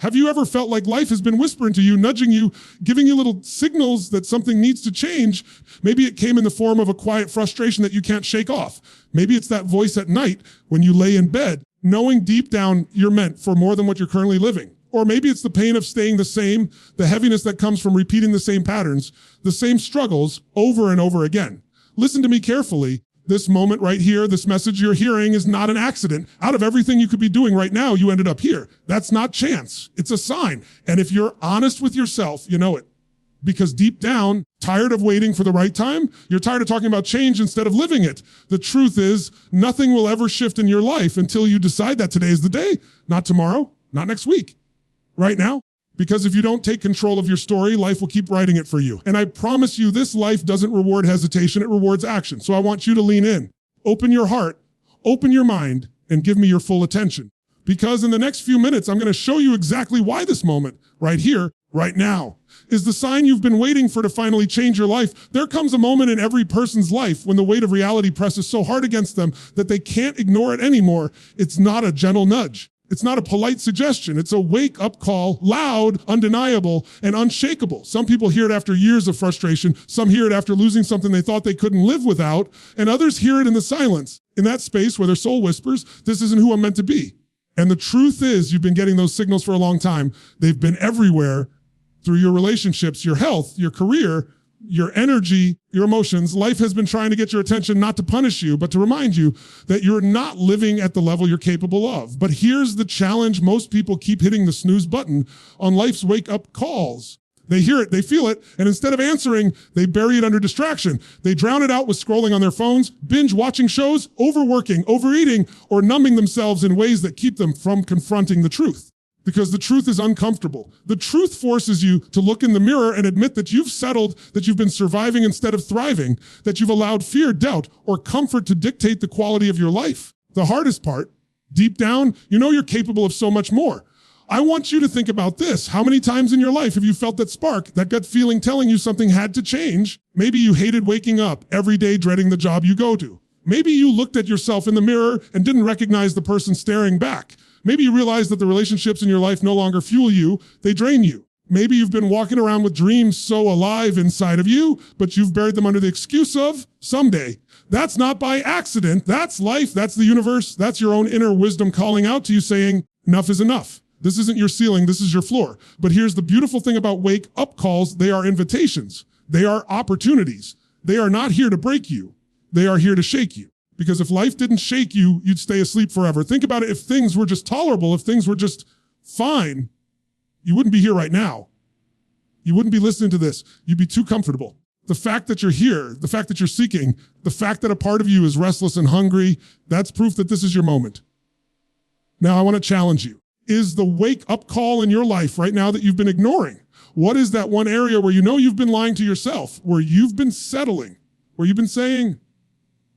Have you ever felt like life has been whispering to you, nudging you, giving you little signals that something needs to change? Maybe it came in the form of a quiet frustration that you can't shake off. Maybe it's that voice at night when you lay in bed, knowing deep down you're meant for more than what you're currently living. Or maybe it's the pain of staying the same, the heaviness that comes from repeating the same patterns, the same struggles over and over again. Listen to me carefully. This moment right here, this message you're hearing is not an accident. Out of everything you could be doing right now, you ended up here. That's not chance. It's a sign. And if you're honest with yourself, you know it. Because deep down, tired of waiting for the right time, you're tired of talking about change instead of living it. The truth is, nothing will ever shift in your life until you decide that today is the day. Not tomorrow, not next week. Right now. Because if you don't take control of your story, life will keep writing it for you. And I promise you, this life doesn't reward hesitation, it rewards action. So I want you to lean in, open your heart, open your mind, and give me your full attention. Because in the next few minutes, I'm going to show you exactly why this moment, right here, right now, is the sign you've been waiting for to finally change your life. There comes a moment in every person's life when the weight of reality presses so hard against them that they can't ignore it anymore. It's not a gentle nudge. It's not a polite suggestion. It's a wake-up call, loud, undeniable, and unshakable. Some people hear it after years of frustration. Some hear it after losing something they thought they couldn't live without. And others hear it in the silence, in that space where their soul whispers, this isn't who I'm meant to be. And the truth is, you've been getting those signals for a long time. They've been everywhere through your relationships, your health, your career, your energy, your emotions. Life has been trying to get your attention, not to punish you, but to remind you that you're not living at the level you're capable of. But here's the challenge. Most people keep hitting the snooze button on life's wake-up calls. They hear it, they feel it, and instead of answering, they bury it under distraction. They drown it out with scrolling on their phones, binge watching shows, overworking, overeating, or numbing themselves in ways that keep them from confronting the truth. Because the truth is uncomfortable. The truth forces you to look in the mirror and admit that you've settled, that you've been surviving instead of thriving, that you've allowed fear, doubt, or comfort to dictate the quality of your life. The hardest part, deep down, you know you're capable of so much more. I want you to think about this. How many times in your life have you felt that spark, that gut feeling telling you something had to change? Maybe you hated waking up every day dreading the job you go to. Maybe you looked at yourself in the mirror and didn't recognize the person staring back. Maybe you realize that the relationships in your life no longer fuel you, they drain you. Maybe you've been walking around with dreams so alive inside of you, but you've buried them under the excuse of someday. That's not by accident. That's life. That's the universe. That's your own inner wisdom calling out to you saying, enough is enough. This isn't your ceiling. This is your floor. But here's the beautiful thing about wake up calls. They are invitations. They are opportunities. They are not here to break you. They are here to shake you. Because if life didn't shake you, you'd stay asleep forever. Think about it. If things were just tolerable, if things were just fine, you wouldn't be here right now. You wouldn't be listening to this. You'd be too comfortable. The fact that you're here, the fact that you're seeking, the fact that a part of you is restless and hungry, that's proof that this is your moment. Now I want to challenge you. Is the wake-up call in your life right now that you've been ignoring? What is that one area where you know you've been lying to yourself, where you've been settling, where you've been saying,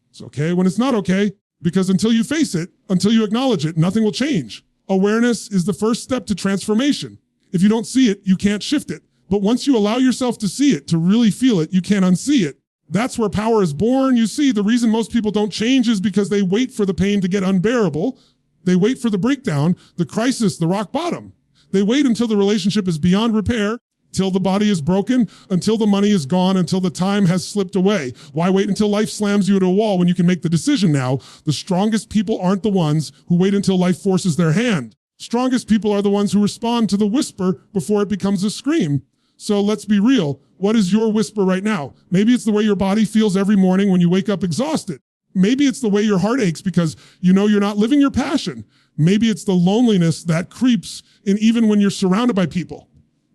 it's okay when it's not okay? Because until you face it, until you acknowledge it, nothing will change. Awareness is the first step to transformation. If you don't see it, you can't shift it. But once you allow yourself to see it, to really feel it, you can't unsee it. That's where power is born. You see, the reason most people don't change is because they wait for the pain to get unbearable. They wait for the breakdown, the crisis, the rock bottom. They wait until the relationship is beyond repair, till the body is broken, until the money is gone, until the time has slipped away. Why wait until life slams you into a wall when you can make the decision now? The strongest people aren't the ones who wait until life forces their hand. Strongest people are the ones who respond to the whisper before it becomes a scream. So let's be real. What is your whisper right now? Maybe it's the way your body feels every morning when you wake up exhausted. Maybe it's the way your heart aches because you know you're not living your passion. Maybe it's the loneliness that creeps in even when you're surrounded by people.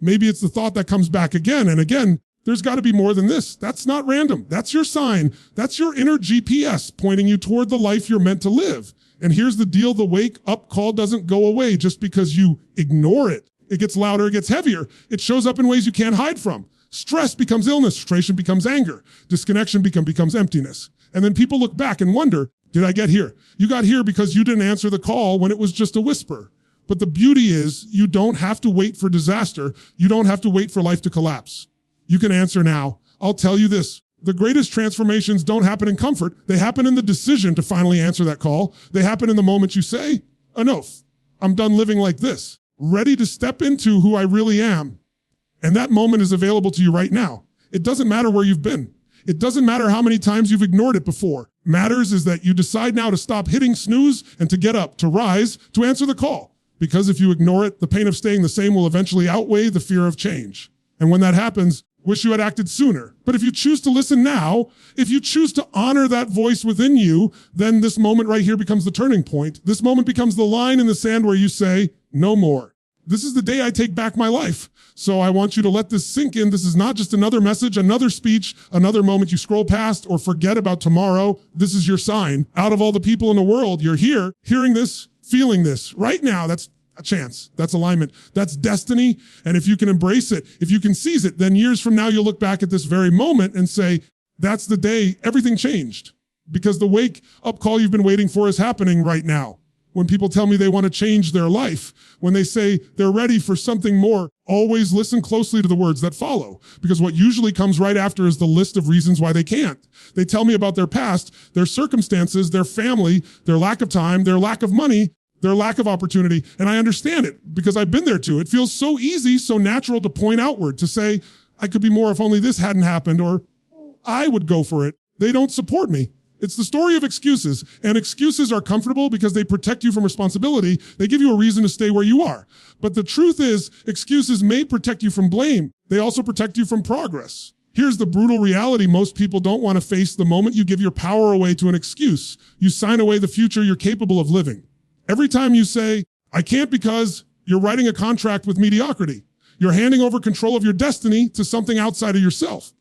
Maybe it's the thought that comes back again and again. There's got to be more than this. That's not random. That's your sign. That's your inner GPS pointing you toward the life you're meant to live. And here's the deal. The wake up call doesn't go away just because you ignore it. It gets louder, it gets heavier. It shows up in ways you can't hide from. Stress becomes illness, frustration becomes anger, disconnection becomes emptiness. And then people look back and wonder, did I get here? You got here because you didn't answer the call when it was just a whisper. But the beauty is you don't have to wait for disaster. You don't have to wait for life to collapse. You can answer now. I'll tell you this. The greatest transformations don't happen in comfort. They happen in the decision to finally answer that call. They happen in the moment you say, enough. I'm done living like this. ready to step into who I really am. And that moment is available to you right now. It doesn't matter where you've been. It doesn't matter how many times you've ignored it before. Matters is that you decide now to stop hitting snooze and to get up, to rise, to answer the call. Because if you ignore it, the pain of staying the same will eventually outweigh the fear of change. And when that happens, wish you had acted sooner. But if you choose to listen now, if you choose to honor that voice within you, then this moment right here becomes the turning point. This moment becomes the line in the sand where you say, no more. This is the day I take back my life. So I want you to let this sink in. This is not just another message, another speech, another moment you scroll past or forget about tomorrow. This is your sign. Out of all the people in the world, you're here, hearing this, feeling this right now. That's a chance. That's alignment. That's destiny. And if you can embrace it, if you can seize it, then years from now, you'll look back at this very moment and say, that's the day everything changed. Because the wake up call you've been waiting for is happening right now. When people tell me they want to change their life, when they say they're ready for something more, always listen closely to the words that follow. Because what usually comes right after is the list of reasons why they can't. They tell me about their past, their circumstances, their family, their lack of time, their lack of money, their lack of opportunity. And I understand it because I've been there too. It feels so easy, so natural to point outward, to say, I could be more if only this hadn't happened, or I would go for it. They don't support me. It's the story of excuses, and excuses are comfortable because they protect you from responsibility. They give you a reason to stay where you are. But the truth is, excuses may protect you from blame. They also protect you from progress. Here's the brutal reality most people don't want to face. The moment you give your power away to an excuse, you sign away the future you're capable of living. Every time you say, I can't because, you're writing a contract with mediocrity. You're handing over control of your destiny to something outside of yourself.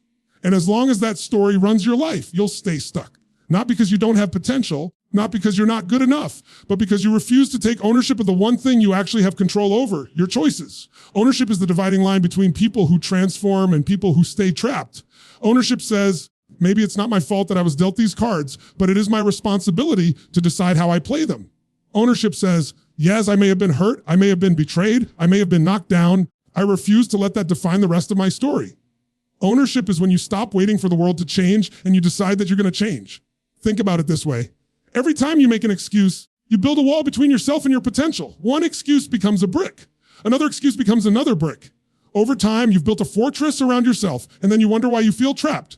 And as long as that story runs your life, you'll stay stuck. Not because you don't have potential, not because you're not good enough, but because you refuse to take ownership of the one thing you actually have control over, your choices. Ownership is the dividing line between people who transform and people who stay trapped. Ownership says, maybe it's not my fault that I was dealt these cards, but it is my responsibility to decide how I play them. Ownership says, yes, I may have been hurt, I may have been betrayed, I may have been knocked down. I refuse to let that define the rest of my story. Ownership is when you stop waiting for the world to change and you decide that you're going to change. Think about it this way. Every time you make an excuse, you build a wall between yourself and your potential. One excuse becomes a brick. Another excuse becomes another brick. Over time, you've built a fortress around yourself, and then you wonder why you feel trapped.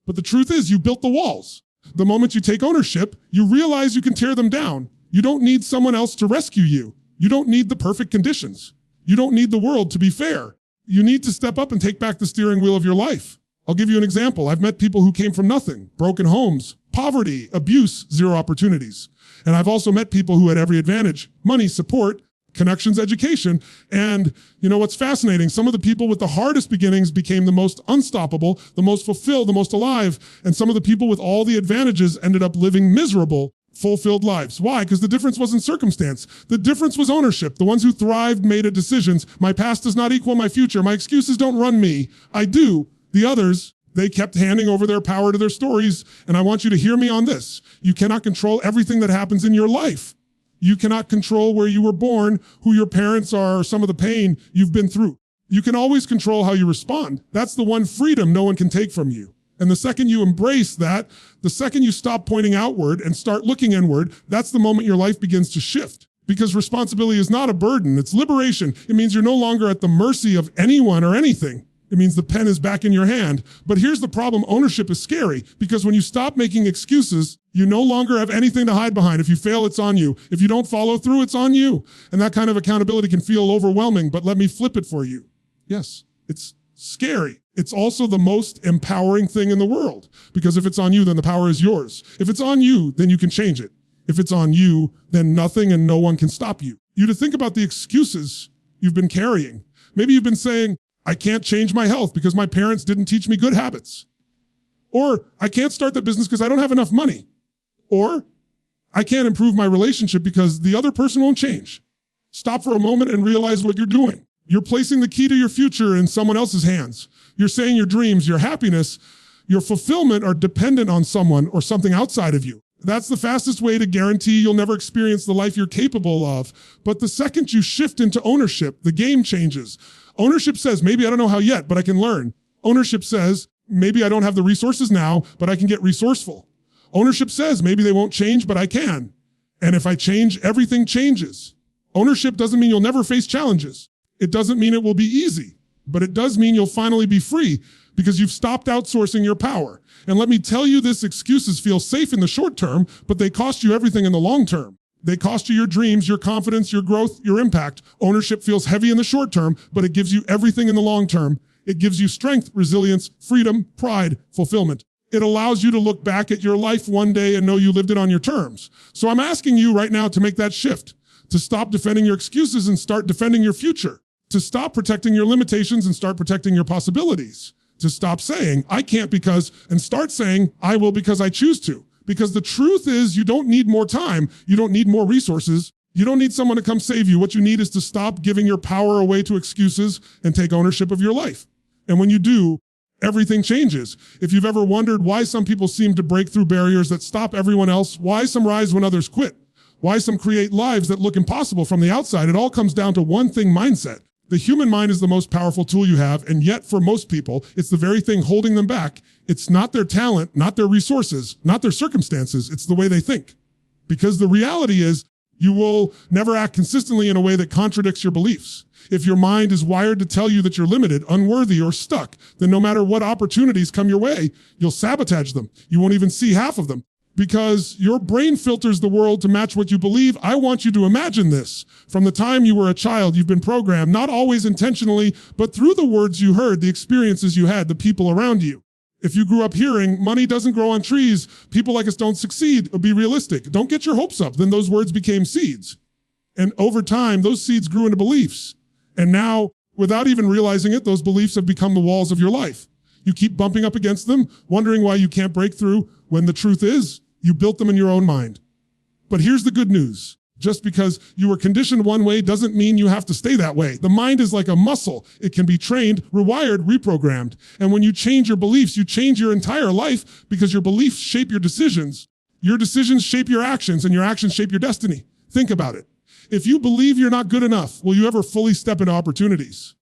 But the truth is, you built the walls. The moment you take ownership, you realize you can tear them down. You don't need someone else to rescue you. You don't need the perfect conditions. You don't need the world to be fair. You need to step up and take back the steering wheel of your life. I'll give you an example. I've met people who came from nothing, broken homes, poverty, abuse, zero opportunities. And I've also met people who had every advantage: money, support, connections, education. And you know what's fascinating? Some of the people with the hardest beginnings became the most unstoppable, the most fulfilled, the most alive. And some of the people with all the advantages ended up living miserable, fulfilled lives. Why? Because the difference wasn't circumstance. The difference was ownership. The ones who thrived made a decisions. My past does not equal my future. My excuses don't run me. I do. The others, they kept handing over their power to their stories. And I want you to hear me on this. You cannot control everything that happens in your life. You cannot control where you were born, who your parents are, or some of the pain you've been through. You can always control how you respond. That's the one freedom no one can take from you. And the second you embrace that, the second you stop pointing outward and start looking inward, that's the moment your life begins to shift. Because responsibility is not a burden, it's liberation. It means you're no longer at the mercy of anyone or anything. It means the pen is back in your hand. But here's the problem: ownership is scary, because when you stop making excuses, you no longer have anything to hide behind. If you fail, it's on you. If you don't follow through, it's on you. And that kind of accountability can feel overwhelming, but let me flip it for you. Yes, it's scary. It's also the most empowering thing in the world, because if it's on you, then the power is yours. If it's on you, then you can change it. If it's on you, then nothing and no one can stop you. You to think about the excuses you've been carrying. Maybe you've been saying, I can't change my health because my parents didn't teach me good habits. Or I can't start the business because I don't have enough money. Or I can't improve my relationship because the other person won't change. Stop for a moment and realize what you're doing. You're placing the key to your future in someone else's hands. You're saying your dreams, your happiness, your fulfillment are dependent on someone or something outside of you. That's the fastest way to guarantee you'll never experience the life you're capable of. But the second you shift into ownership, the game changes. Ownership says, maybe I don't know how yet, but I can learn. Ownership says, maybe I don't have the resources now, but I can get resourceful. Ownership says, maybe they won't change, but I can. And if I change, everything changes. Ownership doesn't mean you'll never face challenges. It doesn't mean it will be easy, but it does mean you'll finally be free because you've stopped outsourcing your power. And let me tell you this, excuses feel safe in the short term, but they cost you everything in the long term. They cost you your dreams, your confidence, your growth, your impact. Ownership feels heavy in the short term, but it gives you everything in the long term. It gives you strength, resilience, freedom, pride, fulfillment. It allows you to look back at your life one day and know you lived it on your terms. So I'm asking you right now to make that shift, to stop defending your excuses and start defending your future, to stop protecting your limitations and start protecting your possibilities, to stop saying, I can't because, and start saying, I will because I choose to. Because the truth is you don't need more time. You don't need more resources. You don't need someone to come save you. What you need is to stop giving your power away to excuses and take ownership of your life. And when you do, everything changes. If you've ever wondered why some people seem to break through barriers that stop everyone else, why some rise when others quit, why some create lives that look impossible from the outside, it all comes down to one thing: mindset. The human mind is the most powerful tool you have, and yet for most people, it's the very thing holding them back. It's not their talent, not their resources, not their circumstances, it's the way they think. Because the reality is, you will never act consistently in a way that contradicts your beliefs. If your mind is wired to tell you that you're limited, unworthy, or stuck, then no matter what opportunities come your way, you'll sabotage them. You won't even see half of them. Because your brain filters the world to match what you believe. I want you to imagine this. From the time you were a child, you've been programmed, not always intentionally, but through the words you heard, the experiences you had, the people around you. If you grew up hearing, money doesn't grow on trees, people like us don't succeed, or be realistic, don't get your hopes up, then those words became seeds. And over time, those seeds grew into beliefs. And now, without even realizing it, those beliefs have become the walls of your life. You keep bumping up against them, wondering why you can't break through, when the truth is, you built them in your own mind. But here's the good news. Just because you were conditioned one way doesn't mean you have to stay that way. The mind is like a muscle. It can be trained, rewired, reprogrammed. And when you change your beliefs, you change your entire life because your beliefs shape your decisions. Your decisions shape your actions, and your actions shape your destiny. Think about it. If you believe you're not good enough, will you ever fully step into opportunities?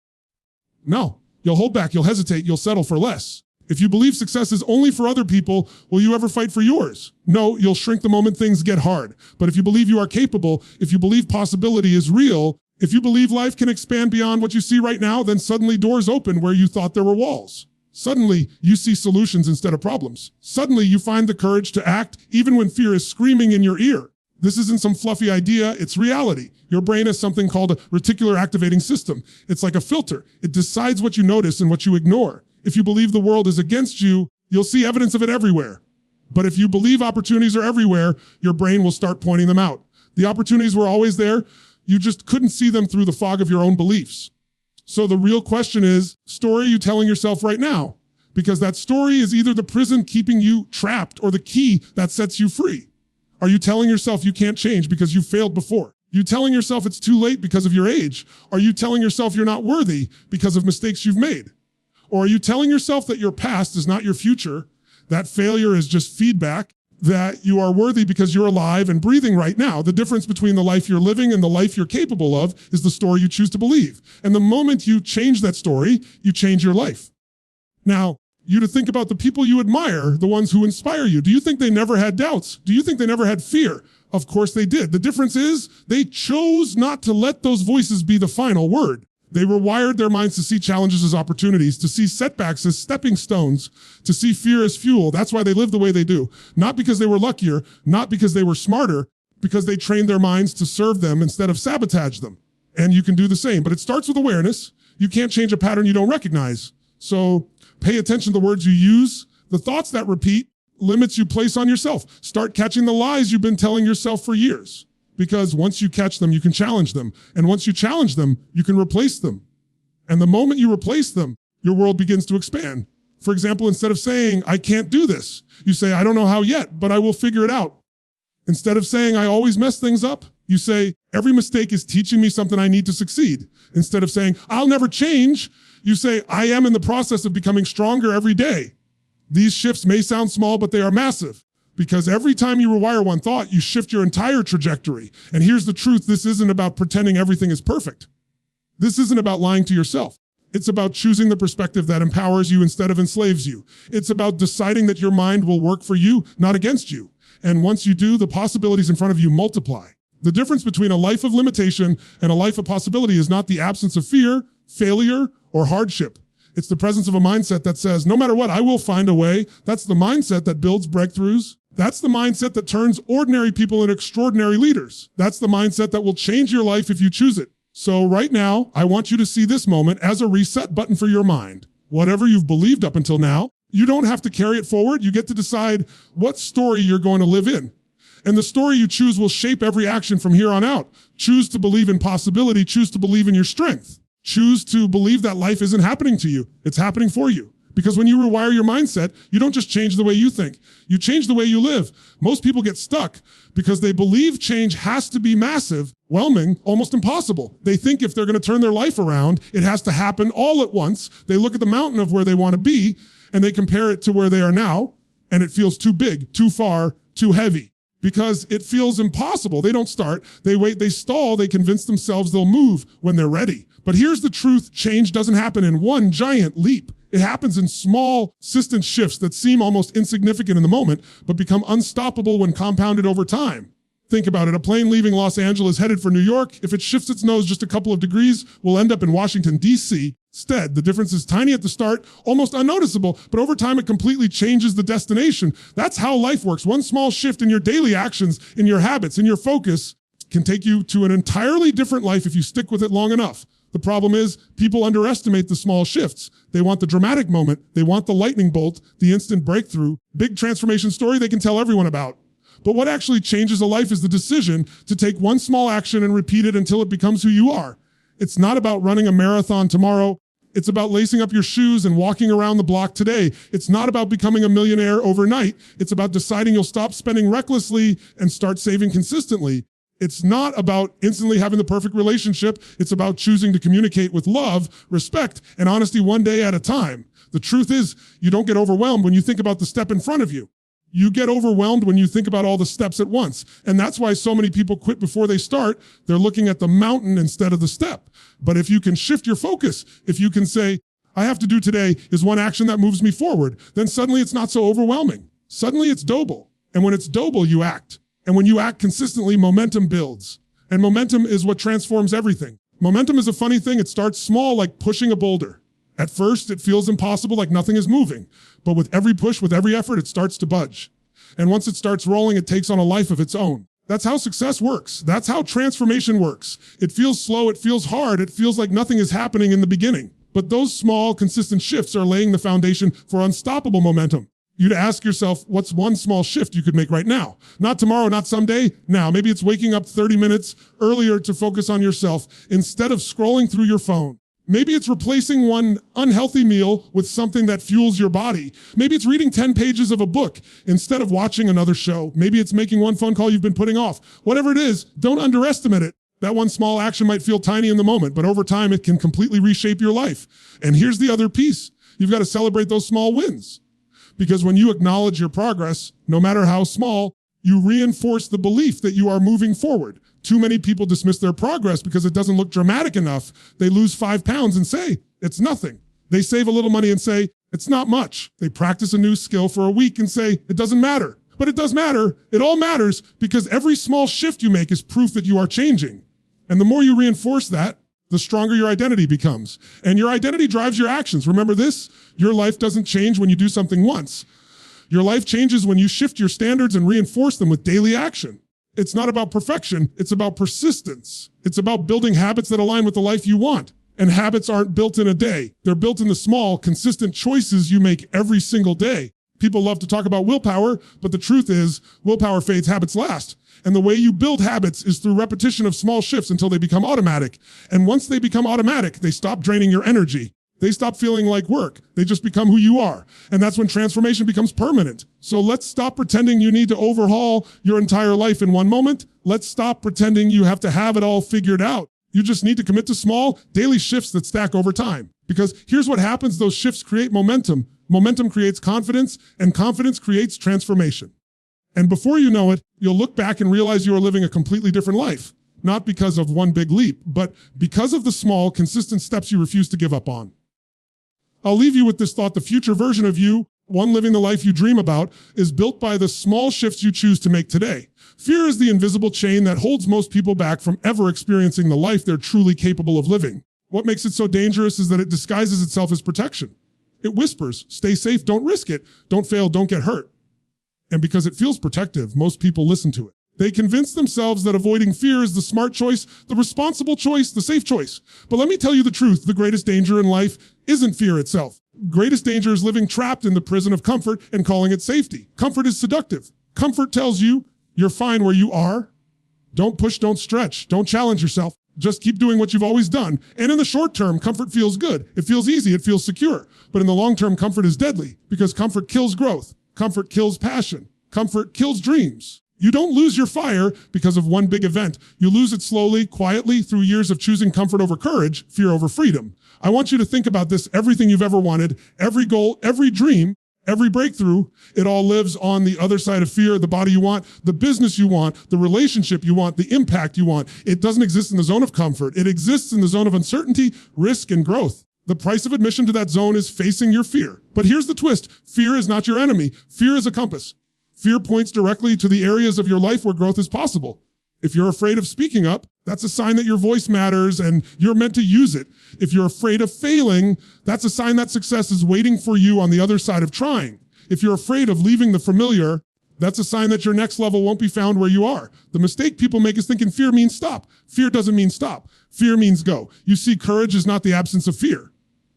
No. You'll hold back, you'll hesitate, you'll settle for less. If you believe success is only for other people, will you ever fight for yours? No, you'll shrink the moment things get hard. But if you believe you are capable, if you believe possibility is real, if you believe life can expand beyond what you see right now, then suddenly doors open where you thought there were walls. Suddenly, you see solutions instead of problems. Suddenly, you find the courage to act even when fear is screaming in your ear. This isn't some fluffy idea, it's reality. Your brain has something called a reticular activating system. It's like a filter. It decides what you notice and what you ignore. If you believe the world is against you, you'll see evidence of it everywhere. But if you believe opportunities are everywhere, your brain will start pointing them out. The opportunities were always there, you just couldn't see them through the fog of your own beliefs. So the real question is, story are you telling yourself right now? Because that story is either the prison keeping you trapped or the key that sets you free. Are you telling yourself you can't change because you failed before? Are you telling yourself it's too late because of your age? Are you telling yourself you're not worthy because of mistakes you've made? Or are you telling yourself that your past is not your future, that failure is just feedback, that you are worthy because you're alive and breathing right now? The difference between the life you're living and the life you're capable of is the story you choose to believe. And the moment you change that story, you change your life. Now, you to think about the people you admire, the ones who inspire you. Do you think they never had doubts? Do you think they never had fear? Of course they did. The difference is they chose not to let those voices be the final word. They rewired their minds to see challenges as opportunities, to see setbacks as stepping stones, to see fear as fuel. That's why they live the way they do. Not because they were luckier, not because they were smarter, because they trained their minds to serve them instead of sabotage them. And you can do the same, but it starts with awareness. You can't change a pattern you don't recognize. So pay attention to the words you use, the thoughts that repeat, limits you place on yourself. Start catching the lies you've been telling yourself for years. Because once you catch them, you can challenge them. And once you challenge them, you can replace them. And the moment you replace them, your world begins to expand. For example, instead of saying, I can't do this, you say, I don't know how yet, but I will figure it out. Instead of saying, I always mess things up, you say, every mistake is teaching me something I need to succeed. Instead of saying, I'll never change, you say, I am in the process of becoming stronger every day. These shifts may sound small, but they are massive. Because every time you rewire one thought, you shift your entire trajectory. And here's the truth, this isn't about pretending everything is perfect. This isn't about lying to yourself. It's about choosing the perspective that empowers you instead of enslaves you. It's about deciding that your mind will work for you, not against you. And once you do, the possibilities in front of you multiply. The difference between a life of limitation and a life of possibility is not the absence of fear, failure, or hardship. It's the presence of a mindset that says, no matter what, I will find a way. That's the mindset that builds breakthroughs. That's the mindset that turns ordinary people into extraordinary leaders. That's the mindset that will change your life if you choose it. So right now, I want you to see this moment as a reset button for your mind. Whatever you've believed up until now, you don't have to carry it forward. You get to decide what story you're going to live in. And the story you choose will shape every action from here on out. Choose to believe in possibility. Choose to believe in your strength. Choose to believe that life isn't happening to you. It's happening for you. Because when you rewire your mindset, you don't just change the way you think. You change the way you live. Most people get stuck because they believe change has to be massive, whelming, almost impossible. They think if they're going to turn their life around, it has to happen all at once. They look at the mountain of where they want to be and they compare it to where they are now, and it feels too big, too far, too heavy. Because it feels impossible. They don't start, they wait, they stall, they convince themselves they'll move when they're ready. But here's the truth, change doesn't happen in one giant leap. It happens in small, consistent shifts that seem almost insignificant in the moment, but become unstoppable when compounded over time. Think about it, a plane leaving Los Angeles headed for New York, if it shifts its nose just a couple of degrees, will end up in Washington, D.C. Instead, the difference is tiny at the start, almost unnoticeable, but over time it completely changes the destination. That's how life works. One small shift in your daily actions, in your habits, in your focus, can take you to an entirely different life if you stick with it long enough. The problem is, people underestimate the small shifts. They want the dramatic moment. They want the lightning bolt, the instant breakthrough, big transformation story they can tell everyone about. But what actually changes a life is the decision to take one small action and repeat it until it becomes who you are. It's not about running a marathon tomorrow. It's about lacing up your shoes and walking around the block today. It's not about becoming a millionaire overnight. It's about deciding you'll stop spending recklessly and start saving consistently. It's not about instantly having the perfect relationship. It's about choosing to communicate with love, respect, and honesty one day at a time. The truth is, you don't get overwhelmed when you think about the step in front of you. You get overwhelmed when you think about all the steps at once. And that's why so many people quit before they start. They're looking at the mountain instead of the step. But if you can shift your focus, if you can say, I have to do today is one action that moves me forward, then suddenly it's not so overwhelming. Suddenly it's doable. And when it's doable, you act. And when you act consistently, momentum builds. And momentum is what transforms everything. Momentum is a funny thing. It starts small, like pushing a boulder. At first, it feels impossible, like nothing is moving. But with every push, with every effort, it starts to budge. And once it starts rolling, it takes on a life of its own. That's how success works. That's how transformation works. It feels slow, it feels hard, it feels like nothing is happening in the beginning. But those small, consistent shifts are laying the foundation for unstoppable momentum. You'd ask yourself, what's one small shift you could make right now? Not tomorrow, not someday, now. Maybe it's waking up 30 minutes earlier to focus on yourself instead of scrolling through your phone. Maybe it's replacing one unhealthy meal with something that fuels your body. Maybe it's reading 10 pages of a book instead of watching another show. Maybe it's making one phone call you've been putting off. Whatever it is, don't underestimate it. That one small action might feel tiny in the moment, but over time it can completely reshape your life. And here's the other piece. You've got to celebrate those small wins. Because when you acknowledge your progress, no matter how small, you reinforce the belief that you are moving forward. Too many people dismiss their progress because it doesn't look dramatic enough. They lose 5 pounds and say, it's nothing. They save a little money and say, it's not much. They practice a new skill for a week and say, it doesn't matter. But it does matter. It all matters because every small shift you make is proof that you are changing. And the more you reinforce that, the stronger your identity becomes. And your identity drives your actions. Remember this? Your life doesn't change when you do something once. Your life changes when you shift your standards and reinforce them with daily action. It's not about perfection. It's about persistence. It's about building habits that align with the life you want. And habits aren't built in a day. They're built in the small, consistent choices you make every single day. People love to talk about willpower, but the truth is, willpower fades, habits last. And the way you build habits is through repetition of small shifts until they become automatic. And once they become automatic, they stop draining your energy. They stop feeling like work. They just become who you are. And that's when transformation becomes permanent. So let's stop pretending you need to overhaul your entire life in one moment. Let's stop pretending you have to have it all figured out. You just need to commit to small, daily shifts that stack over time. Because here's what happens. Those shifts create momentum. Momentum creates confidence, and confidence creates transformation. And before you know it, you'll look back and realize you are living a completely different life. Not because of one big leap, but because of the small, consistent steps you refuse to give up on. I'll leave you with this thought. The future version of you One living the life you dream about is built by the small shifts you choose to make today. Fear is the invisible chain that holds most people back from ever experiencing the life they're truly capable of living. What makes it so dangerous is that it disguises itself as protection. It whispers, stay safe, don't risk it, don't fail, don't get hurt. And because it feels protective, most people listen to it. They convince themselves that avoiding fear is the smart choice, the responsible choice, the safe choice. But let me tell you the truth, the greatest danger in life isn't fear itself. Greatest danger is living trapped in the prison of comfort and calling it safety. Comfort is seductive. Comfort tells you you're fine where you are. Don't push, don't stretch, don't challenge yourself. Just keep doing what you've always done. And in the short term, comfort feels good. It feels easy, it feels secure. But in the long term, comfort is deadly because comfort kills growth. Comfort kills passion. Comfort kills dreams. You don't lose your fire because of one big event. You lose it slowly, quietly, through years of choosing comfort over courage, fear over freedom. I want you to think about this, everything you've ever wanted, every goal, every dream, every breakthrough, it all lives on the other side of fear, the body you want, the business you want, the relationship you want, the impact you want. It doesn't exist in the zone of comfort. It exists in the zone of uncertainty, risk, and growth. The price of admission to that zone is facing your fear. But here's the twist. Fear is not your enemy. Fear is a compass. Fear points directly to the areas of your life where growth is possible. If you're afraid of speaking up, that's a sign that your voice matters and you're meant to use it. If you're afraid of failing, that's a sign that success is waiting for you on the other side of trying. If you're afraid of leaving the familiar, that's a sign that your next level won't be found where you are. The mistake people make is thinking fear means stop. Fear doesn't mean stop. Fear means go. You see, courage is not the absence of fear.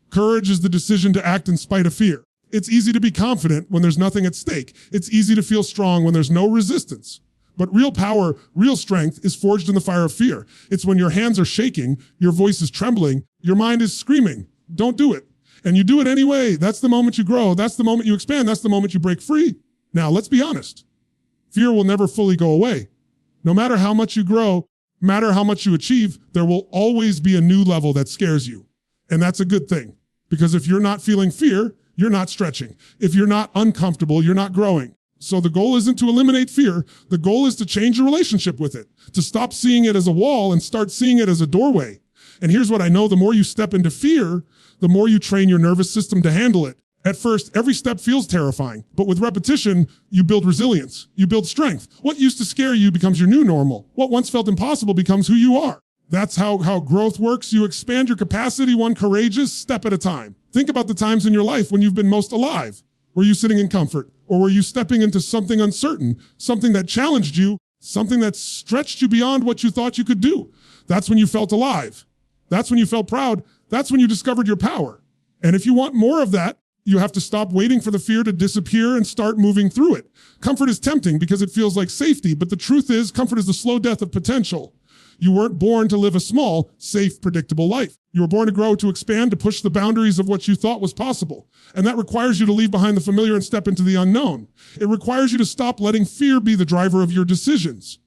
Courage is the decision to act in spite of fear. It's easy to be confident when there's nothing at stake. It's easy to feel strong when there's no resistance. But real power, real strength is forged in the fire of fear. It's when your hands are shaking, your voice is trembling, your mind is screaming, don't do it. And you do it anyway. That's the moment you grow. That's the moment you expand. That's the moment you break free. Now, let's be honest. Fear will never fully go away. No matter how much you grow, no matter how much you achieve, there will always be a new level that scares you. And that's a good thing. Because if you're not feeling fear, you're not stretching. If you're not uncomfortable, you're not growing. So the goal isn't to eliminate fear. The goal is to change your relationship with it, to stop seeing it as a wall and start seeing it as a doorway. And here's what I know. The more you step into fear, the more you train your nervous system to handle it. At first, every step feels terrifying, but with repetition, you build resilience. You build strength. What used to scare you becomes your new normal. What once felt impossible becomes who you are. That's how growth works. You expand your capacity one courageous step at a time. Think about the times in your life when you've been most alive. Were you sitting in comfort? Or were you stepping into something uncertain, something that challenged you, something that stretched you beyond what you thought you could do? That's when you felt alive. That's when you felt proud. That's when you discovered your power. And if you want more of that, you have to stop waiting for the fear to disappear and start moving through it. Comfort is tempting because it feels like safety, but the truth is comfort is the slow death of potential. You weren't born to live a small, safe, predictable life. You were born to grow, to expand, to push the boundaries of what you thought was possible. And that requires you to leave behind the familiar and step into the unknown. It requires you to stop letting fear be the driver of your decisions.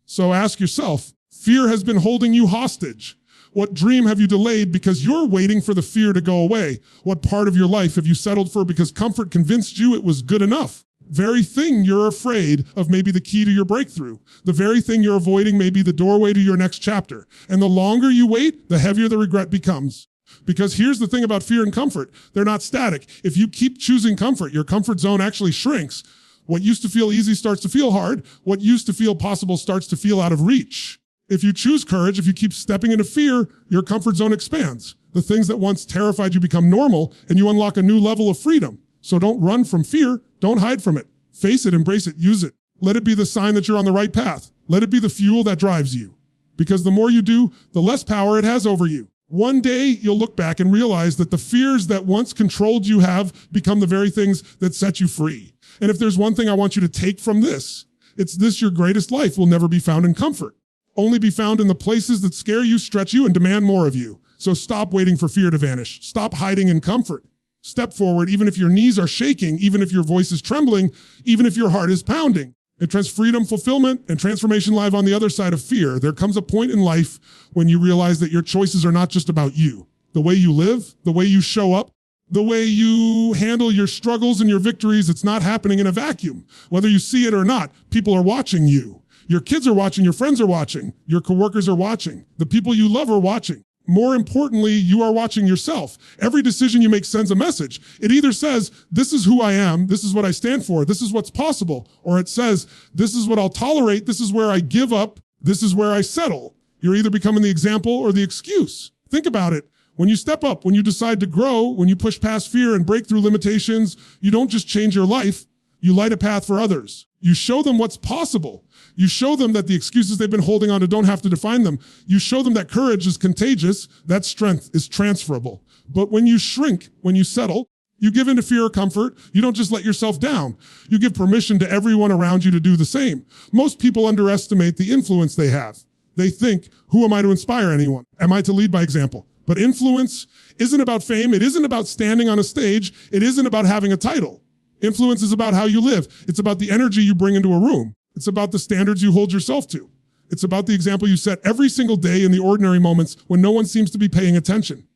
So ask yourself, fear has been holding you hostage. What dream have you delayed because you're waiting for the fear to go away? What part of your life have you settled for because comfort convinced you it was good enough? Very thing you're afraid of may be the key to your breakthrough. The very thing you're avoiding may be the doorway to your next chapter. And the longer you wait, the heavier the regret becomes. Because here's the thing about fear and comfort. They're not static. If you keep choosing comfort, your comfort zone actually shrinks. What used to feel easy starts to feel hard. What used to feel possible starts to feel out of reach. If you choose courage, if you keep stepping into fear, your comfort zone expands. The things that once terrified you become normal, and you unlock a new level of freedom. So don't run from fear. Don't hide from it. Face it, embrace it, use it. Let it be the sign that you're on the right path. Let it be the fuel that drives you. Because the more you do, the less power it has over you. One day, you'll look back and realize that the fears that once controlled you have become the very things that set you free. And if there's one thing I want you to take from this, it's this: your greatest life will never be found in comfort. Only be found in the places that scare you, stretch you, and demand more of you. So stop waiting for fear to vanish. Stop hiding in comfort. Step forward, even if your knees are shaking, even if your voice is trembling, even if your heart is pounding. It trans freedom, fulfillment, and transformation live on the other side of fear. There comes a point in life when you realize that your choices are not just about you. The way you live, the way you show up, the way you handle your struggles and your victories, it's not happening in a vacuum. Whether you see it or not, people are watching you. Your kids are watching, your friends are watching, your coworkers are watching, the people you love are watching. More importantly, you are watching yourself. Every decision you make sends a message. It either says, this is who I am, this is what I stand for, this is what's possible, or it says, this is what I'll tolerate, this is where I give up, this is where I settle. You're either becoming the example or the excuse. Think about it. When you step up, when you decide to grow, when you push past fear and break through limitations, you don't just change your life, you light a path for others. You show them what's possible. You show them that the excuses they've been holding on to don't have to define them. You show them that courage is contagious, that strength is transferable. But when you shrink, when you settle, you give in to fear or comfort, you don't just let yourself down. You give permission to everyone around you to do the same. Most people underestimate the influence they have. They think, who am I to inspire anyone? Am I to lead by example? But influence isn't about fame. It isn't about standing on a stage. It isn't about having a title. Influence is about how you live. It's about the energy you bring into a room. It's about the standards you hold yourself to. It's about the example you set every single day in the ordinary moments when no one seems to be paying attention.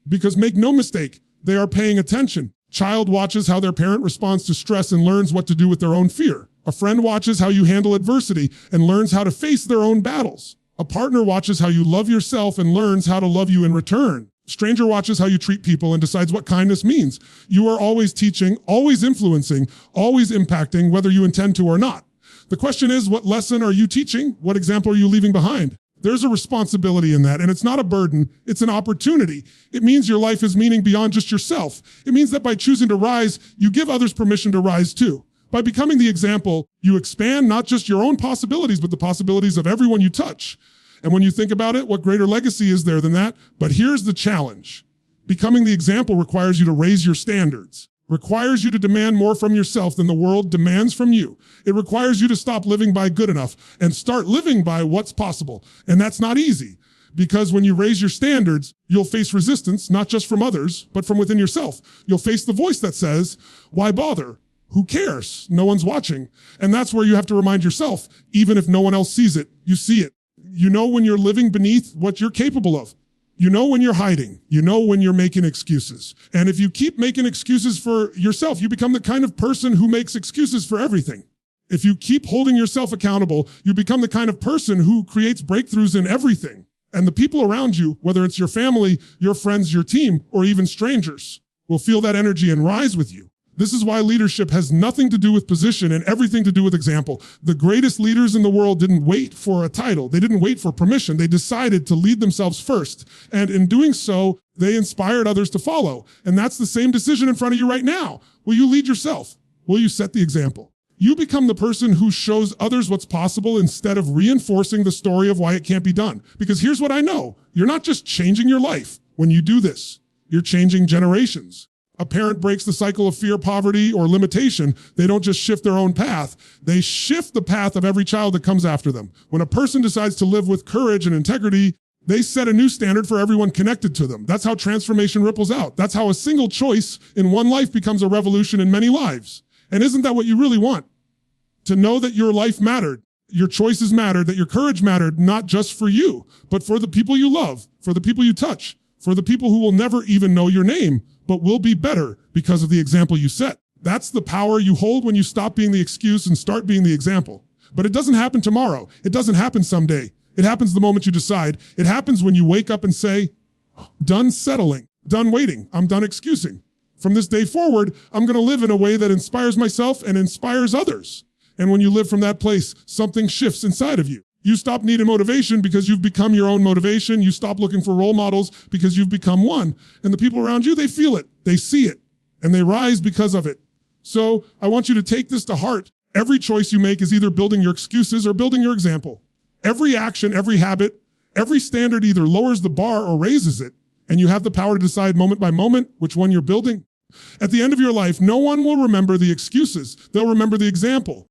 Because make no mistake, they are paying attention. Child watches how their parent responds to stress and learns what to do with their own fear. A friend watches how you handle adversity and learns how to face their own battles. A partner watches how you love yourself and learns how to love you in return. Stranger watches how you treat people and decides what kindness means. You are always teaching, always influencing, always impacting, whether you intend to or not. The question is, what lesson are you teaching? What example are you leaving behind? There's a responsibility in that, and it's not a burden, it's an opportunity. It means your life has meaning beyond just yourself. It means that by choosing to rise, you give others permission to rise too. By becoming the example, you expand not just your own possibilities, but the possibilities of everyone you touch. And when you think about it, what greater legacy is there than that? But here's the challenge. Becoming the example requires you to raise your standards, requires you to demand more from yourself than the world demands from you. It requires you to stop living by good enough and start living by what's possible. And that's not easy, because when you raise your standards, you'll face resistance, not just from others, but from within yourself. You'll face the voice that says, why bother? Who cares? No one's watching. And that's where you have to remind yourself, even if no one else sees it, you see it. You know when you're living beneath what you're capable of. You know when you're hiding. You know when you're making excuses. And if you keep making excuses for yourself, you become the kind of person who makes excuses for everything. If you keep holding yourself accountable, you become the kind of person who creates breakthroughs in everything. And the people around you, whether it's your family, your friends, your team, or even strangers, will feel that energy and rise with you. This is why leadership has nothing to do with position and everything to do with example. The greatest leaders in the world didn't wait for a title. They didn't wait for permission. They decided to lead themselves first. And in doing so, they inspired others to follow. And that's the same decision in front of you right now. Will you lead yourself? Will you set the example? You become the person who shows others what's possible instead of reinforcing the story of why it can't be done. Because here's what I know. You're not just changing your life when you do this. You're changing generations. A parent breaks the cycle of fear, poverty, or limitation. They don't just shift their own path. They shift the path of every child that comes after them. When a person decides to live with courage and integrity, they set a new standard for everyone connected to them. That's how transformation ripples out. That's how a single choice in one life becomes a revolution in many lives. And isn't that what you really want? To know that your life mattered, your choices mattered, that your courage mattered, not just for you, but for the people you love, for the people you touch, for the people who will never even know your name, but will be better because of the example you set. That's the power you hold when you stop being the excuse and start being the example. But it doesn't happen tomorrow. It doesn't happen someday. It happens the moment you decide. It happens when you wake up and say, done settling, done waiting, I'm done excusing. From this day forward, I'm going to live in a way that inspires myself and inspires others. And when you live from that place, something shifts inside of you. You stop needing motivation because you've become your own motivation. You stop looking for role models because you've become one. And the people around you, they feel it, they see it, and they rise because of it. So I want you to take this to heart. Every choice you make is either building your excuses or building your example. Every action, every habit, every standard either lowers the bar or raises it. And you have the power to decide moment by moment which one you're building. At the end of your life, no one will remember the excuses. They'll remember the example.